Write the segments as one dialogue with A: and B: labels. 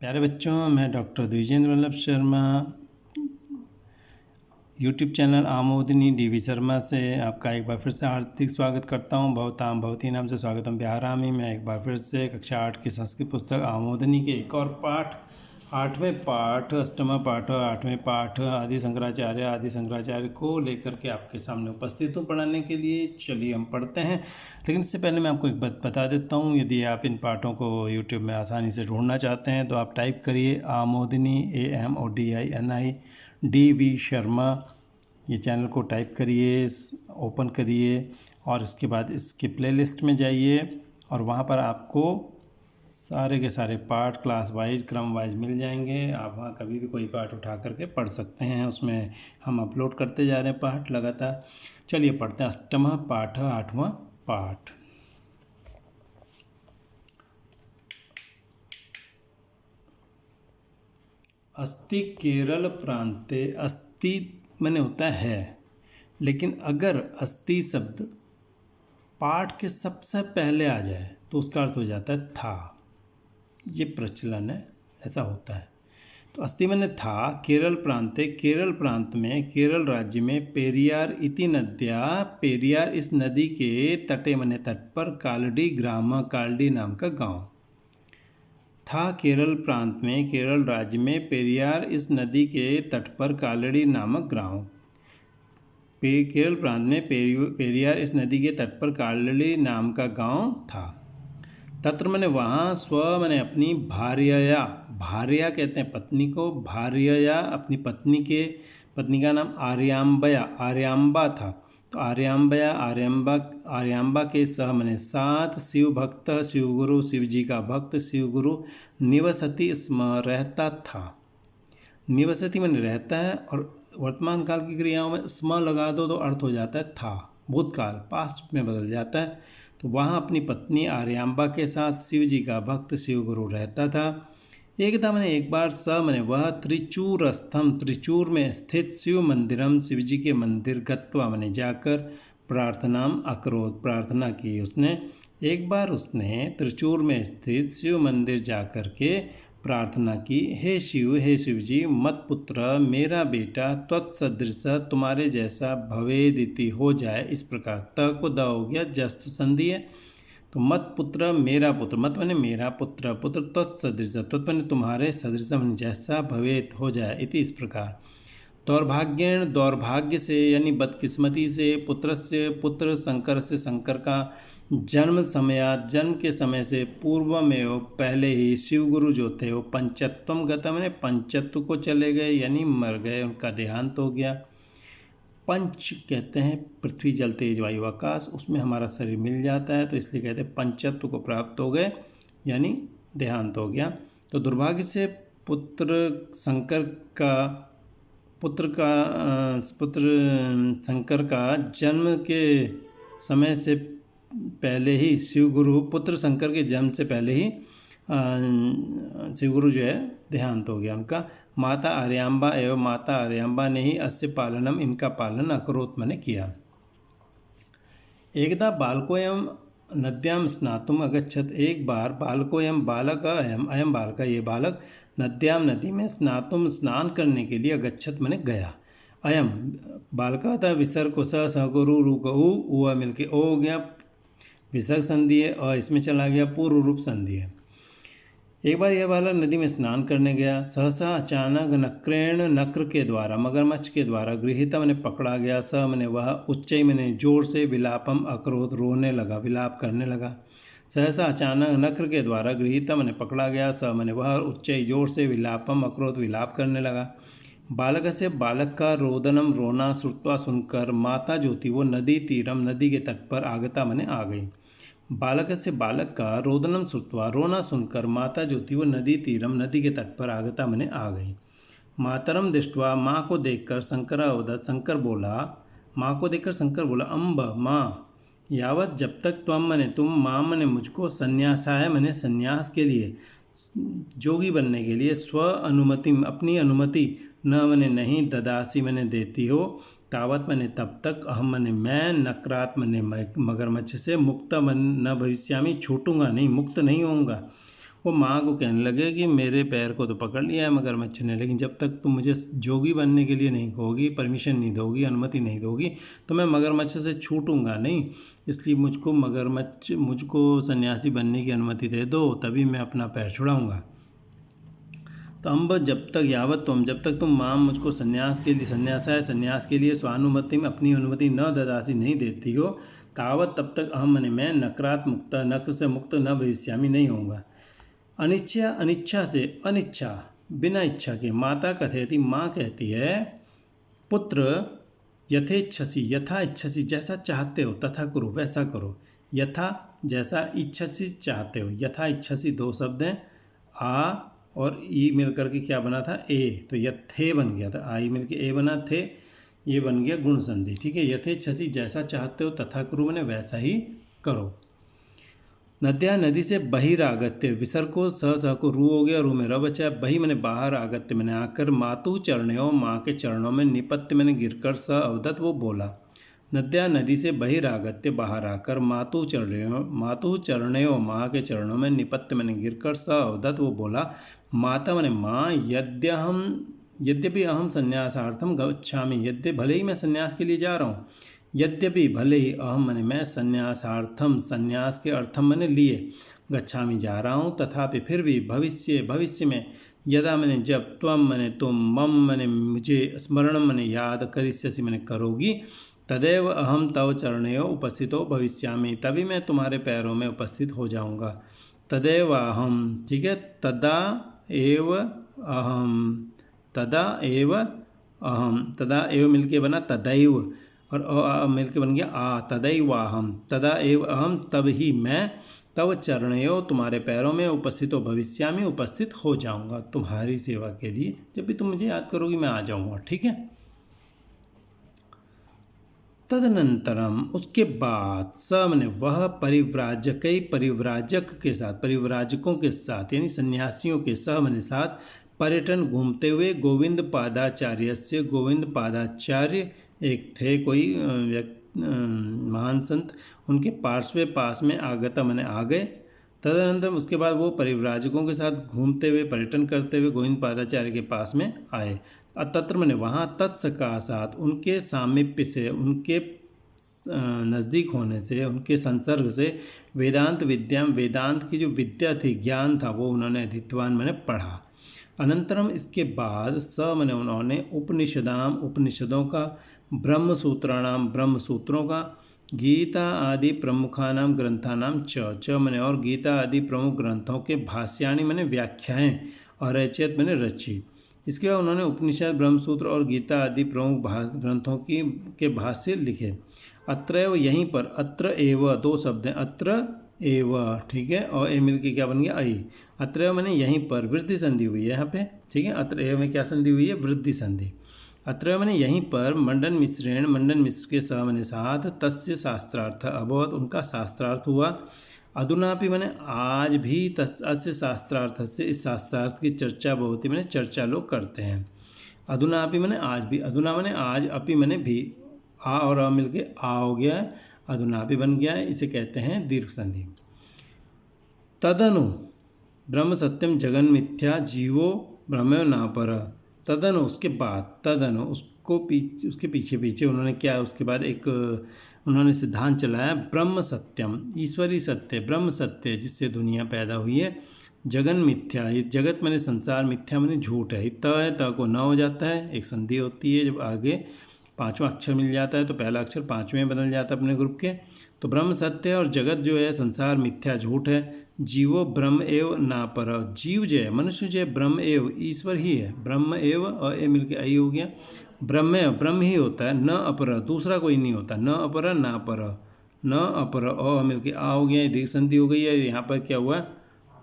A: प्यारे बच्चों, मैं doctor Dwijendra Vallabh Sharma YouTube channel आमोदनी डीवी शर्मा से आपका एक बार फिर से हार्दिक स्वागत करता हूं। भवताम भवती नाम से स्वागतम प्यारामी। मैं एक बार फिर से कक्षा 8 की संस्कृत पुस्तक आमोदनी के एक और पाठ, 8वें पाठ, अष्टमा पाठ, 8वें पाठ आदि शंकराचार्य को लेकर के आपके सामने उपस्थित हूँ पढ़ाने के लिए। चलिए हम पढ़ते हैं, लेकिन इससे पहले मैं आपको एक बात बता देता हूँ। यदि आप इन पाठों को यूट्यूब में आसानी से ढूंढना चाहते हैं तो आप टाइप करिए आमोदनी AMODINI शर्मा। ये चैनल को टाइप करिए, ओपन करिए और इसके बाद इसके प्लेलिस्ट में जाइए और वहाँ पर आपको सारे के सारे पाठ क्लास वाइज क्रम वाइज मिल जाएंगे। आप वहाँ कभी भी कोई पाठ उठा करके पढ़ सकते हैं। उसमें हम अपलोड करते जा रहे हैं पाठ लगातार। चलिए पढ़ते हैं अष्टमा पाठ, 8वां पाठ। अस्ति केरल प्रांते, अस्ति माने होता है, लेकिन अगर अस्ति शब्द पाठ के सबसे पहले आ जाए तो उसका अर्थ हो जाता है था। ये प्रचलन है, ऐसा होता है। तो अस्ति माने था। केरल प्रांते, केरल प्रांत में, केरल राज्य में, पेरियार इति नद्या, पेरियार इस नदी के तटे माने तट पर, कालडी ग्राम, कालडी नाम का गांव था। केरल प्रांत में, केरल राज्य में, पेरियार इस नदी के तट पर, कालड़ी नामक गांव। केरल प्रांत में पेरियार इस नदी के तट पर कालड़ी नाम का गांव था। तत्र मैंने वहाँ, स्व मैंने अपनी, भार्यया, भार्या कहते हैं पत्नी को, भार्यया अपनी पत्नी का नाम आर्यांबया, आर्यांबा था। तो आर्यांबया, आर्यांबा के सह मैंने साथ, शिव भक्त, शिवगुरु, शिव जी का भक्त, शिवगुरु, निवसति स्म रहता था। निवसति मैंने रहता है, और वर्तमान काल की क्रियाओं में स्म लगा दो तो अर्थ हो जाता है था। भूतकाल पास्ट में बदल जाता है। तो वहाँ अपनी पत्नी आर्यांबा के साथ शिव जी का भक्त शिवगुरु रहता था। एकदा मैंने एक बार स मैंने वह, त्रिचूरस्थम त्रिचूर में स्थित शिव मंदिरम, शिव जी के मंदिर, गत्वा मैंने जाकर, प्रार्थनाम अकरोत प्रार्थना की उसने। एक बार उसने त्रिचूर में स्थित शिव मंदिर जाकर के प्रार्थना की, हे शिव जी, मत पुत्र मेरा बेटा, त्वत्सदृश तुम्हारे जैसा, भवेदिति हो जाए इस प्रकार। त को द हो गया, जस्तु संधि है। तो मत पुत्र मेरा पुत्र, मत मैंने मेरा पुत्र, पुत्र त्वत्सदृश, तत्व मैंने तुम्हारे सदृश मैंने जैसा, भवेत हो जाए इति इस प्रकार। दौर्भाग्येण दौर्भाग्य से यानी बदकिस्मती से, पुत्र से पुत्र, शंकर से शंकर का, जन्म समयात जन्म के समय से, पूर्व में हो पहले ही, शिवगुरु जो थे वो पंचत्वम गता मैंने पंचत्व को चले गए यानी मर गए, उनका देहांत हो गया। पंच कहते हैं पृथ्वी जल तेज वायु आकाश, उसमें हमारा शरीर मिल जाता है, तो इसलिए कहते हैं पंचत्व को प्राप्त हो गए यानी देहांत हो गया। तो दुर्भाग्य से पुत्र शंकर का जन्म के समय से पहले ही शिवगुरु, पुत्र शंकर के जन्म से पहले ही शिवगुरु जो है देहांत हो गया उनका। माता आर्यांबा एवं माता आर्यांबा ने ही अस्य पालनम, इनका पालन अकरोत मैंने किया। एकदा बालकोयम नद्याम स्नातुम अगच्छत, एक बार बालकोयम बालक, अयम बालक ये बालक, नद्याम नदी में, स्नातुम स्नान करने के लिए, अगच्छत मैंने गया। अयम बालका था, विसर्ग को सगुरु रुक मिलके ओ हो गया, विसर्ग संधि है, और इसमें चला गया पूर्व रूप संधि है। एक बार यह बालक नदी में स्नान करने गया, सहसा अचानक, नक्रेण नक्र के द्वारा, मगरमच्छ के द्वारा, गृहीता मैंने पकड़ा गया, स मैंने वह, उच्चई मैंने जोर से, विलापम अक्रोध रोने लगा, विलाप करने लगा। सहसा अचानक, नक्र के द्वारा, गृहीता मैंने पकड़ा गया, स मैंने वह, उच्चई जोर से, विलापम अक्रोध विलाप करने लगा। बालक से बालक का रोदनम रोना, श्रुत्वा सुनकर, माता जो थी वो नदी तीरम नदी के तट पर, आगता मैंने आ गई। बालक से बालक का रोदनम श्रुत्वा रोना सुनकर, माता जो थी वो नदी तीरम नदी के तट पर, आगता मैंने आ गई। मातरम दृष्टवा माँ को देखकर, शंकर अवदत शंकर बोला, माँ को देखकर शंकर बोला, अम्ब माँ, यावत जब तक, त्वम मैंने तुम, माँ मैंने मुझको, संन्यासाय मैंने संन्यास के लिए, जोगी बनने के लिए, स्व अनुमति अपनी अनुमति, न मैंने नहीं, ददासी मैंने देती हो, तावत मैंने तब तक, अहम मैंने मैं, नक्रात मैंने मगरमच्छ से, मुक्त मन न भविष्यामी छूटूंगा नहीं, मुक्त नहीं होऊंगा। वो माँ को कहने लगे कि मेरे पैर को तो पकड़ लिया है मगरमच्छ ने, लेकिन जब तक तुम मुझे जोगी बनने के लिए नहीं कहोगी, परमिशन नहीं दोगी, अनुमति नहीं दोगी, तो मैं मगरमच्छ से छूटूंगा नहीं। इसलिए मुझको सन्यासी बनने की अनुमति दे दो, तभी मैं अपना पैर छुड़ाऊंगा। तो अम्ब जब तक तुम माँ मुझको संन्यास के लिए स्वानुमति में अपनी अनुमति न ददासी, नहीं देती हो, तावत तब तक अहम मने मैं नकरात मुक्त, नक्र से मुक्त न भविष्यामि, नहीं होऊंगा। अनिच्छा बिना इच्छा के। माता कथयति, माँ कहती है, पुत्र यथा इच्छसी, जैसा चाहते हो तथा करो, वैसा करो। यथा जैसा, इच्छसी चाहते हो। यथा इच्छसी दो शब्द हैं, आ और ई मिलकर के क्या बना था, ए, तो यथे बन गया था, आई मिलकर ए बना, थे ये बन गया गुण संधि। ठीक है, यथेच्छसी जैसा चाहते हो, तथा करो मैंने वैसा ही करो। नद्या नदी से बहिरागत्य, विसर्ग को स को रू हो गया, रू में र बचा। बही मैंने बाहर, आगत्य मैंने आकर, मातु चरणों माँ के चरणों में, निपत्य मैंने गिरकर, स अवदत वो बोला। नद्या नदी से बहिरागत्य बाहर आकर, मातु चरणों माँ के चरणों में, निपत्य मैंने गिरकर, स अवदत वो बोला। माता मैंने माँ, यद्यपि अहम संन्यासार्थम गच्छामि, भले ही मैं संन्यास के लिए जा रहा हूँ, यद्यपि भले ही, अहम मैंने मैं, संन्यासार्थम संन्यास के अर्थम मैंने लिए, गच्छामि जा रहा हूँ, तथापि फिर भी, भविष्य में, यदा मैंने जब, त्वम मैंने तुम, मम मैंने मुझे, स्मरण मैंने याद, करिष्यसि मैंने करोगी, तदेव अहम तव चरणयों उपस्थितो भविष्यामि, तभी मैं तुम्हारे पैरों में उपस्थित हो जाऊँगा। तदेव अहम, ठीक है, तदा एव मिलके बना तदैव, और मिलके बन गया आ, तदैवाहम, तदा एव अहम, तब ही मैं, तव चरणयों तुम्हारे पैरों में, उपस्थितो भविष्यामि उपस्थित हो जाऊंगा, तुम्हारी सेवा के लिए, जब भी तुम मुझे याद करोगी मैं आ जाऊंगा। ठीक है, तदनंतरम उसके बाद, मैंने वह परिव्राजकों के साथ यानी सन्यासियों के मैंने साथ पर्यटन घूमते हुए, गोविंद पादाचार्य एक थे कोई महान संत, उनके पास में आगता मैंने आ गए। तदनंतर उसके बाद वो परिव्राजकों के साथ घूमते हुए, पर्यटन करते हुए गोविंद पादाचार्य के पास में आए। तत्र मैंने वहाँ, तत्सकाशात उनके सामीप्य से, उनके नज़दीक होने से, उनके संसर्ग से, वेदांत की जो विद्या थी, ज्ञान था, वो उन्होंने अधित्वान मैंने पढ़ा। अनंतरम इसके बाद, मैंने उन्होंने उपनिषदों का, ब्रह्मसूत्रों का, गीता आदि प्रमुखानाम ग्रंथानाम मैंने और गीता आदि प्रमुख ग्रंथों के भाष्याणी मैंने व्याख्याएं और रचयत मैंने रची। इसके बाद उन्होंने उपनिषद, ब्रह्मसूत्र और गीता आदि प्रमुख ग्रंथों के भाष्य लिखे। अत्रैव यहीं पर, अत्र एव दो शब्द हैं, अत्र एव, ठीक है, और ए मिल के क्या बन गया, आई। अत्रैव मैंने यहीं पर, वृद्धि संधि हुई है यहाँ पे, ठीक है, अत्र एव में क्या संधि हुई है, वृद्धि संधि। अत्रैव मैंने यहीं पर, मंडन मिश्र के मैंने साथ, तस्य शास्त्रार्थ अभवत, उनका शास्त्रार्थ हुआ। अधुनापि मैंने आज भी, तस्य शास्त्रार्थ से, इस शास्त्रार्थ की चर्चा बहुत ही मैंने चर्चा लोग करते हैं। अधुनापि मैंने आज भी, अधुना मैंने आज, अपि मैंने भी, आ और आ मिलके आ हो गया है, अधुनापि बन गया है, इसे कहते हैं दीर्घ संधि। तदनु ब्रह्म सत्यम जगन मिथ्या, जीवो ब्रह्मयो नापर। तदनु उसके बाद, उसके पीछे उन्होंने क्या, उसके बाद एक उन्होंने सिद्धांत चलाया, ब्रह्म सत्यम, ईश्वरी सत्य, ब्रह्म सत्य जिससे दुनिया पैदा हुई है, जगन मिथ्या, ये जगत मैंने संसार, मिथ्या मैंने झूठ है। त को न हो जाता है, एक संधि होती है, जब आगे पांचवा अक्षर मिल जाता है तो पहला अक्षर पांचवें में बदल जाता है अपने ग्रुप के। तो ब्रह्म सत्य है और जगत जो है संसार मिथ्या झूठ है। जीवो ब्रह्म एव ना पर, जीव जो है, मनुष्य जो है, ब्रह्म एव ईश्वर ही है, ब्रह्म एव और ए मिलके आई हो गया, ब्रह्म ही होता है, न अपर, दूसरा कोई नहीं होता, न अपर ना पर, न अपर और मिलके आ हो गया, दीर्घ संधि हो गई है। यहाँ पर क्या हुआ,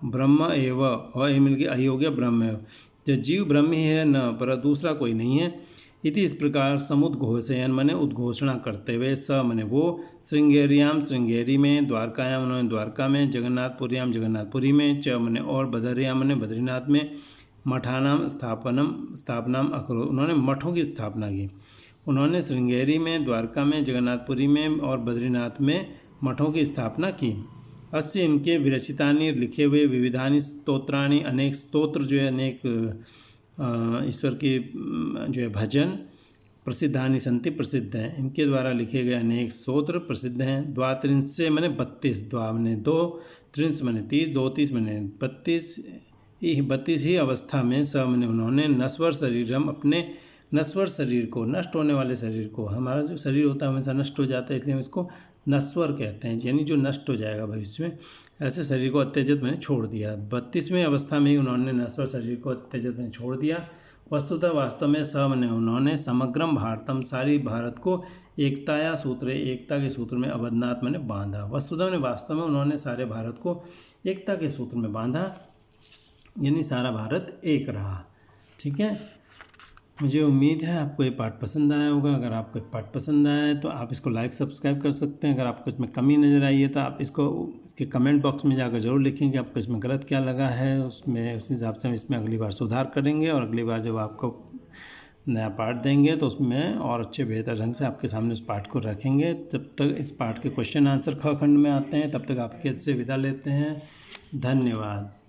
A: ब्रह्म एव और ए मिलके आई हो गया, ब्रह्म एव, जो जीव ब्रह्म ही है, न पर दूसरा कोई नहीं है। इति इस प्रकार समुद्घोषयन मैंने उद्घोषणा करते हुए, मैंने वो, श्रृंगेरियाम श्रृंगेरी में, द्वारकायाम उन्होंने द्वारका में, जगन्नाथपुरियाम जगन्नाथपुरी में, मैंने और बदरियाम मैंने बद्रीनाथ में, मठानाम स्थापनाम अकरो उन्होंने मठों की स्थापना की। उन्होंने श्रृंगेरी में, द्वारका में, जगन्नाथपुरी में और बद्रीनाथ में मठों की स्थापना की। अस्य इनके विरचितानि लिखे हुए विविधानि स्तोत्राणि अनेक स्तोत्र जो है अनेक ईश्वर के जो है भजन प्रसिद्धानि संति प्रसिद्ध हैं। इनके द्वारा लिखे गए अनेक स्तोत्र प्रसिद्ध हैं। द्वात्रिंशे मैंने 32, द्वा मैंने 2, त्रिंश मैंने 30, 2 30 मैंने 32 ही अवस्था में स मैंने उन्होंने नश्वर शरीरम अपने नश्वर शरीर को, नष्ट होने वाले शरीर को, हमारा जो शरीर होता है हमेशा नष्ट हो जाता है इसलिए हम इसको नश्वर कहते हैं, यानी जो नष्ट हो जाएगा भविष्य में, ऐसे शरीर को अत्यजित मैंने छोड़ दिया। 32वें अवस्था में ही उन्होंने नश्वर शरीर को अत्यजित मैंने छोड़ दिया। वस्तुतः वास्तव में स मैंने उन्होंने समग्रम भारतम सारी भारत को एकताया सूत्र, एकता के सूत्र में अबध्नात मैंने बांधा। वस्तुतः मैंने वास्तव में उन्होंने सारे भारत को एकता के सूत्र में बांधा, यानी सारा भारत एक रहा। ठीक है, मुझे उम्मीद है आपको ये पाठ पसंद आया होगा। अगर आपको पाठ पसंद आया है तो आप इसको लाइक सब्सक्राइब कर सकते हैं। अगर आपको इसमें कमी नज़र आई है तो आप इसको इसके कमेंट बॉक्स में जाकर ज़रूर लिखें कि आपको इसमें गलत क्या लगा है, उसमें उस हिसाब से हम इसमें अगली बार सुधार करेंगे और अगली बार जब आपको नया पाठ देंगे तो उसमें और अच्छे बेहतर ढंग से आपके सामने उस पाठ को रखेंगे। तब तक इस पाठ के क्वेश्चन आंसर ख खंड में आते हैं, तब तक आपके से विदा लेते हैं। धन्यवाद।